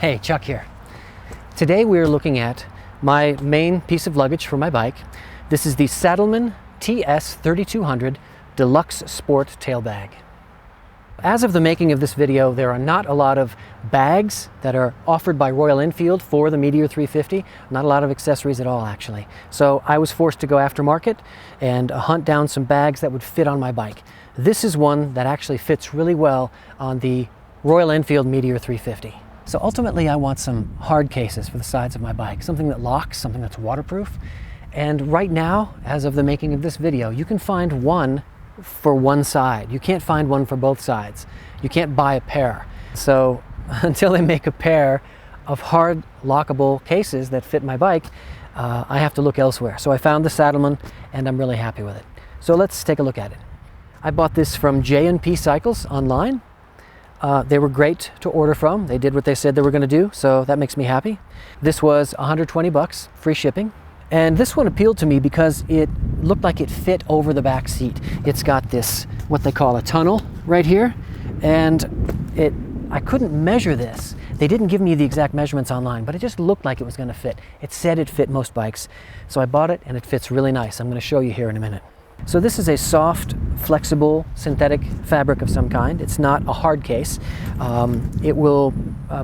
Hey, Chuck here. Today we're looking at my main piece of luggage for my bike. This is the Saddlemen TS3200 Deluxe Sport Tailbag. As of the making of this video, there are not a lot of bags that are offered by Royal Enfield for the Meteor 350. Not a lot of accessories at all, actually. So I was forced to go aftermarket and hunt down some bags that would fit on my bike. This is one that actually fits really well on the Royal Enfield Meteor 350. So ultimately I want some hard cases for the sides of my bike, something that locks, something that's waterproof. And right now, as of the making of this video, you can find one for one side. You can't find one for both sides. You can't buy a pair. So until they make a pair of hard lockable cases that fit my bike, I have to look elsewhere. So I found the Saddlemen and I'm really happy with it. So let's take a look at it. I bought this from J&P Cycles online. They were great to order from. They did what they said they were going to do, so that makes me happy. This was 120 bucks, free shipping. And this one appealed to me because it looked like it fit over the back seat. It's got this, what they call a tunnel right here, and I couldn't measure this. They didn't give me the exact measurements online, but it just looked like it was going to fit. It said it fit most bikes, so I bought it and it fits really nice. I'm going to show you here in a minute. So this is a soft, flexible, synthetic fabric of some kind. It's not a hard case. It will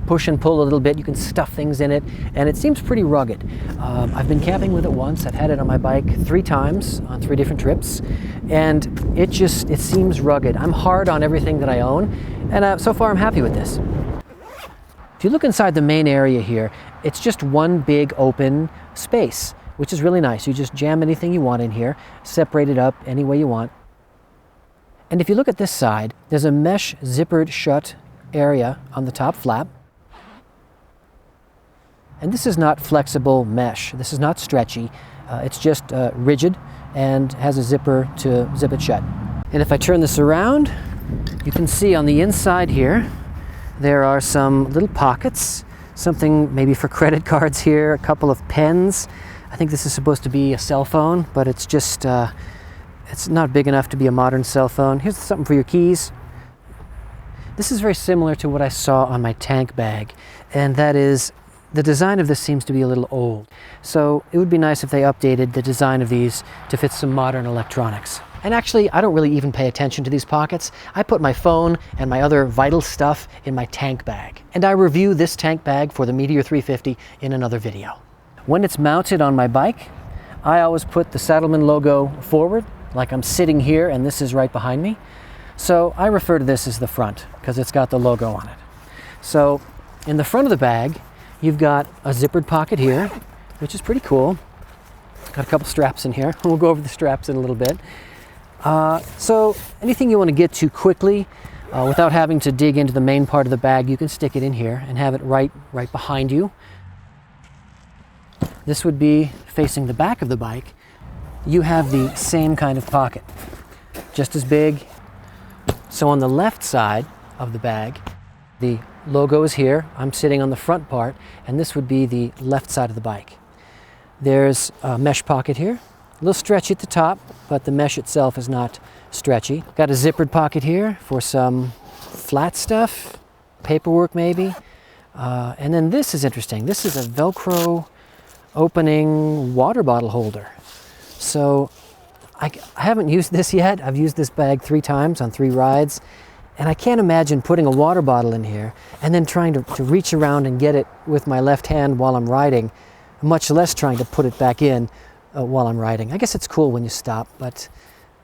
push and pull a little bit. You can stuff things in it, and it seems pretty rugged. I've been camping with it once. I've had it on my bike 3 times on 3 different trips, and it seems rugged. I'm hard on everything that I own, and so far I'm happy with this. If you look inside the main area here, it's just one big open space, which is really nice. You just jam anything you want in here, separate it up any way you want. And if you look at this side, there's a mesh zippered shut area on the top flap. And this is not flexible mesh. This is not stretchy. It's just rigid and has a zipper to zip it shut. And if I turn this around, you can see on the inside here, there are some little pockets, something maybe for credit cards here, a couple of pens. I think this is supposed to be a cell phone, but it's just, it's not big enough to be a modern cell phone. Here's something for your keys. This is very similar to what I saw on my tank bag, and that is, the design of this seems to be a little old. So it would be nice if they updated the design of these to fit some modern electronics. And actually, I don't really even pay attention to these pockets. I put my phone and my other vital stuff in my tank bag. And I review this tank bag for the Meteor 350 in another video. When it's mounted on my bike, I always put the Saddlemen logo forward, like I'm sitting here and this is right behind me. So I refer to this as the front because it's got the logo on it. So in the front of the bag, you've got a zippered pocket here, which is pretty cool. Got a couple straps in here. We'll go over the straps in a little bit. So anything you want to get to quickly without having to dig into the main part of the bag, you can stick it in here and have it right behind you. This would be facing the back of the bike. You have the same kind of pocket, just as big. So on the left side of the bag, the logo is here. I'm sitting on the front part, and this would be the left side of the bike. There's a mesh pocket here, a little stretchy at the top, but the mesh itself is not stretchy. Got a zippered pocket here for some flat stuff, paperwork maybe. And then this is interesting. This is a Velcro opening water bottle holder. So I haven't used this yet. I've used this bag 3 times on 3 rides, and I can't imagine putting a water bottle in here and then trying to reach around and get it with my left hand while I'm riding, much less trying to put it back in while I'm riding. I guess it's cool when you stop, but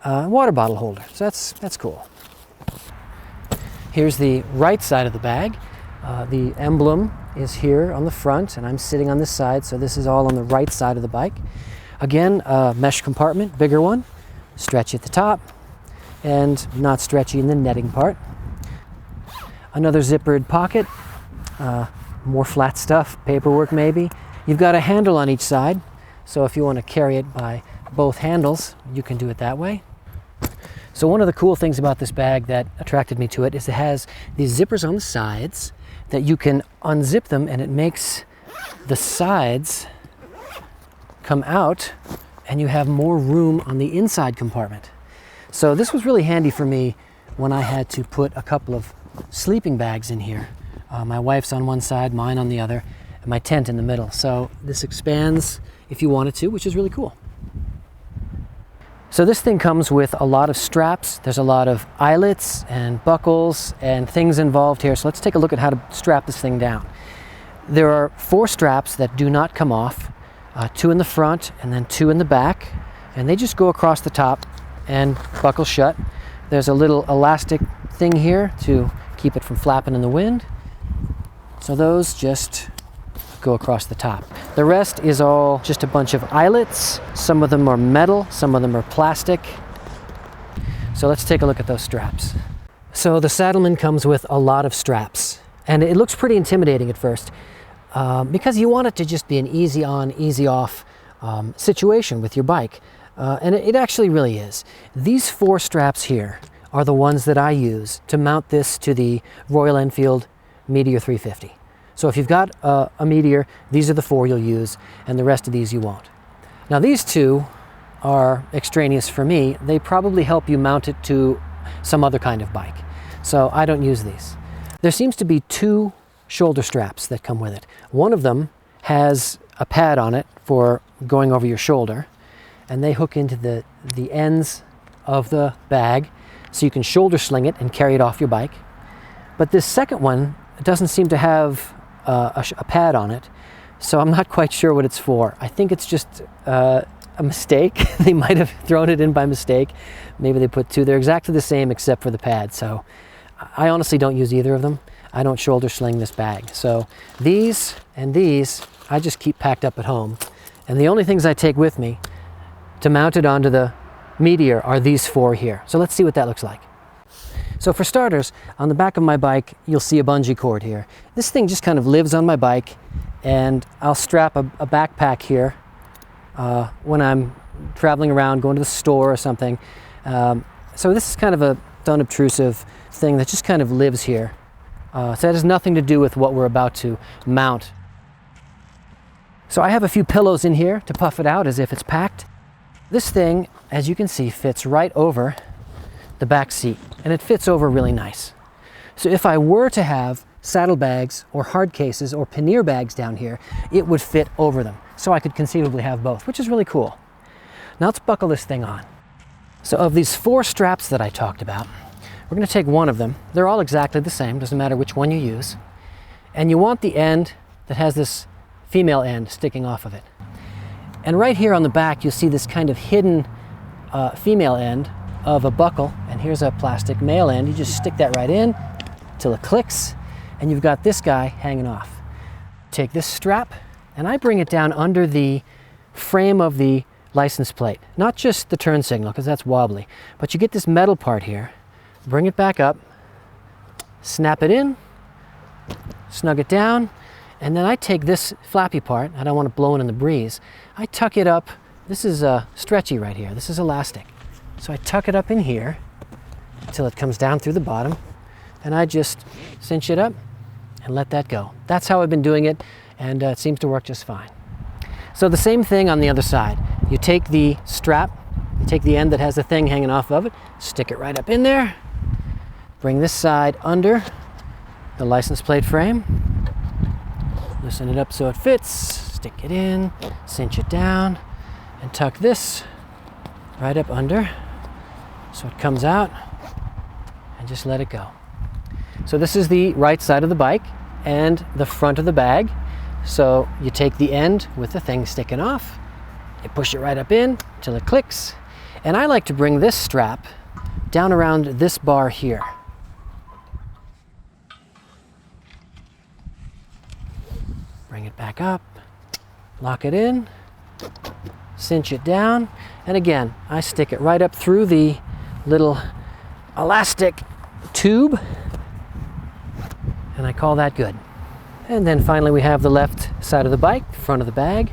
water bottle holder, so that's cool. Here's the right side of the bag. The emblem is here on the front, and I'm sitting on this side, so this is all on the right side of the bike. Again, mesh compartment, bigger one, stretchy at the top, and not stretchy in the netting part. Another zippered pocket, more flat stuff, paperwork maybe. You've got a handle on each side, so if you want to carry it by both handles, you can do it that way. So one of the cool things about this bag that attracted me to it is it has these zippers on the sides that you can unzip them, and it makes the sides come out and you have more room on the inside compartment. So this was really handy for me when I had to put a couple of sleeping bags in here My wife's on one side, mine on the other, and my tent in the middle. So this expands if you wanted to, which is really cool. So this thing comes with a lot of straps. There's a lot of eyelets and buckles and things involved here. So let's take a look at how to strap this thing down. There are 4 straps that do not come off, 2 in the front and then 2 in the back, and they just go across the top and buckle shut. There's a little elastic thing here to keep it from flapping in the wind. So those just go across the top. The rest is all just a bunch of eyelets. Some of them are metal, some of them are plastic. So let's take a look at those straps. So the Saddlemen comes with a lot of straps, and it looks pretty intimidating at first because you want it to just be an easy on, easy off situation with your bike. And it actually really is. These 4 straps here are the ones that I use to mount this to the Royal Enfield Meteor 350. So if you've got a Meteor, these are the 4 you'll use, and the rest of these you won't. Now these 2 are extraneous for me. They probably help you mount it to some other kind of bike. So I don't use these. There seems to be 2 shoulder straps that come with it. One of them has a pad on it for going over your shoulder, and they hook into the ends of the bag so you can shoulder sling it and carry it off your bike. But this second one doesn't seem to have a pad on it, so I'm not quite sure what it's for. I think it's just a mistake. They might have thrown it in by mistake. Maybe they put 2. They're exactly the same except for the pad, so I honestly don't use either of them. I don't shoulder sling this bag. So these and these I just keep packed up at home, and the only things I take with me to mount it onto the Meteor are these 4 here. So let's see what that looks like. So for starters, on the back of my bike, you'll see a bungee cord here. This thing just kind of lives on my bike, and I'll strap a backpack here when I'm traveling around, going to the store or something. So this is kind of a unobtrusive thing that just kind of lives here. So that has nothing to do with what we're about to mount. So I have a few pillows in here to puff it out as if it's packed. This thing, as you can see, fits right over the back seat, and it fits over really nice. So if I were to have saddlebags or hard cases or pannier bags down here, it would fit over them. So I could conceivably have both, which is really cool. Now let's buckle this thing on. So of these 4 straps that I talked about, we're going to take one of them. They're all exactly the same, doesn't matter which one you use. And you want the end that has this female end sticking off of it. And right here on the back, you'll see this kind of hidden female end of a buckle, and here's a plastic male end. You just stick that right in till it clicks, and you've got this guy hanging off. Take this strap, and I bring it down under the frame of the license plate. Not just the turn signal, because that's wobbly, but you get this metal part here, bring it back up, snap it in, snug it down, and then I take this flappy part, I don't want it blowing in the breeze, I tuck it up. This is stretchy right here, this is elastic. So I tuck it up in here until it comes down through the bottom, and I just cinch it up and let that go. That's how I've been doing it, and it seems to work just fine. So the same thing on the other side. You take the strap, you take the end that has the thing hanging off of it, stick it right up in there, bring this side under the license plate frame, loosen it up so it fits, stick it in, cinch it down, and tuck this right up under so it comes out, and just let it go. So this is the right side of the bike and the front of the bag. So you take the end with the thing sticking off, you push it right up in till it clicks, and I like to bring this strap down around this bar here. Bring it back up, lock it in, cinch it down, and again, I stick it right up through the little elastic tube, and I call that good. And then finally we have the left side of the bike, front of the bag.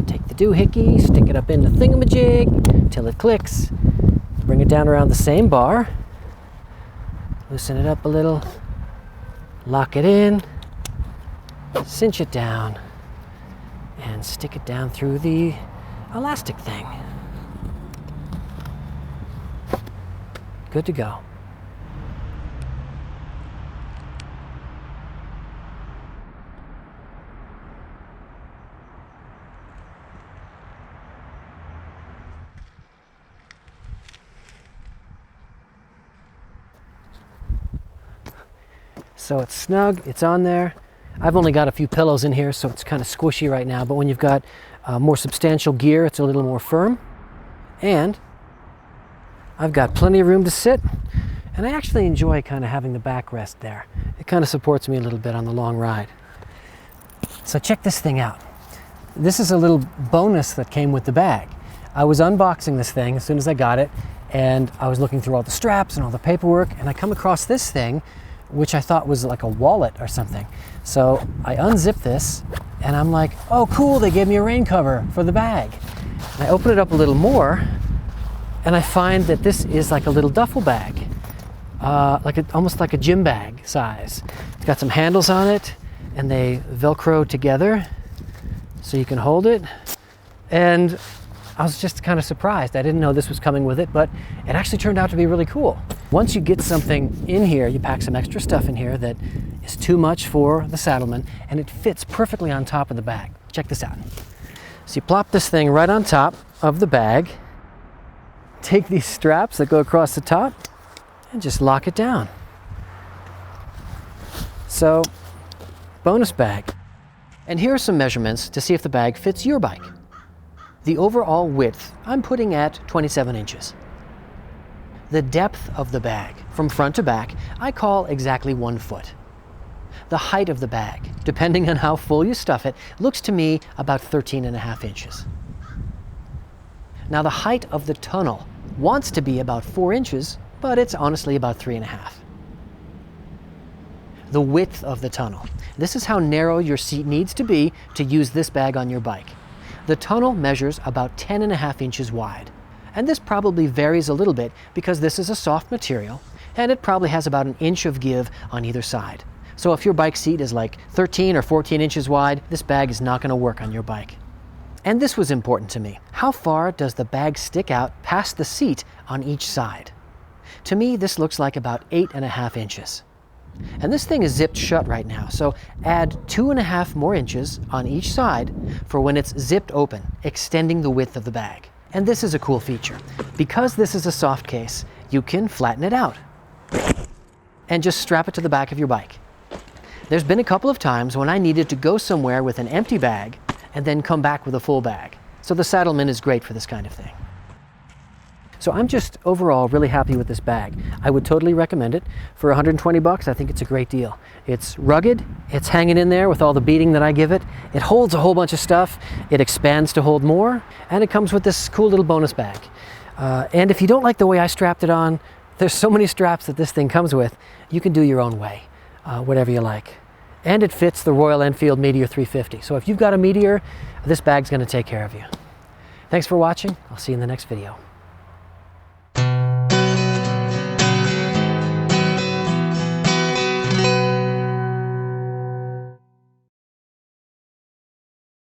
Take the doohickey, stick it up in the thingamajig till it clicks, bring it down around the same bar, loosen it up a little, lock it in, cinch it down, and stick it down through the elastic thing. Good to go. So it's snug, it's on there. I've only got a few pillows in here, so it's kind of squishy right now, but when you've got more substantial gear, it's a little more firm. And I've got plenty of room to sit, and I actually enjoy kind of having the backrest there. It kind of supports me a little bit on the long ride. So check this thing out. This is a little bonus that came with the bag. I was unboxing this thing as soon as I got it, and I was looking through all the straps and all the paperwork, and I come across this thing, which I thought was like a wallet or something. So I unzip this, and I'm like, oh cool, they gave me a rain cover for the bag. And I open it up a little more, and I find that this is like a little duffel bag, almost like a gym bag size. It's got some handles on it, and they Velcro together so you can hold it. And I was just kind of surprised. I didn't know this was coming with it, but it actually turned out to be really cool. Once you get something in here, you pack some extra stuff in here that is too much for the Saddlemen, and it fits perfectly on top of the bag. Check this out. So you plop this thing right on top of the bag, take these straps that go across the top, and just lock it down. So, bonus bag. And here are some measurements to see if the bag fits your bike. The overall width I'm putting at 27 inches. The depth of the bag, from front to back, I call exactly 1 foot. The height of the bag, depending on how full you stuff it, looks to me about 13.5 inches. Now the height of the tunnel wants to be about 4 inches, but it's honestly about 3.5. The width of the tunnel. This is how narrow your seat needs to be to use this bag on your bike. The tunnel measures about 10.5 inches wide. And this probably varies a little bit because this is a soft material, and it probably has about 1 inch of give on either side. So if your bike seat is like 13 or 14 inches wide, this bag is not going to work on your bike. And this was important to me. How far does the bag stick out past the seat on each side? To me, this looks like about 8.5 inches. And this thing is zipped shut right now, so add 2.5 more inches on each side for when it's zipped open, extending the width of the bag. And this is a cool feature. Because this is a soft case, you can flatten it out and just strap it to the back of your bike. There's been a couple of times when I needed to go somewhere with an empty bag and then come back with a full bag. So the Saddlemen is great for this kind of thing. So I'm just overall really happy with this bag. I would totally recommend it. For 120 bucks, I think it's a great deal. It's rugged, it's hanging in there with all the beating that I give it. It holds a whole bunch of stuff, it expands to hold more, and it comes with this cool little bonus bag. And if you don't like the way I strapped it on, there's so many straps that this thing comes with, you can do your own way, whatever you like. And it fits the Royal Enfield Meteor 350. So if you've got a Meteor, this bag's gonna take care of you. Thanks for watching. I'll see you in the next video.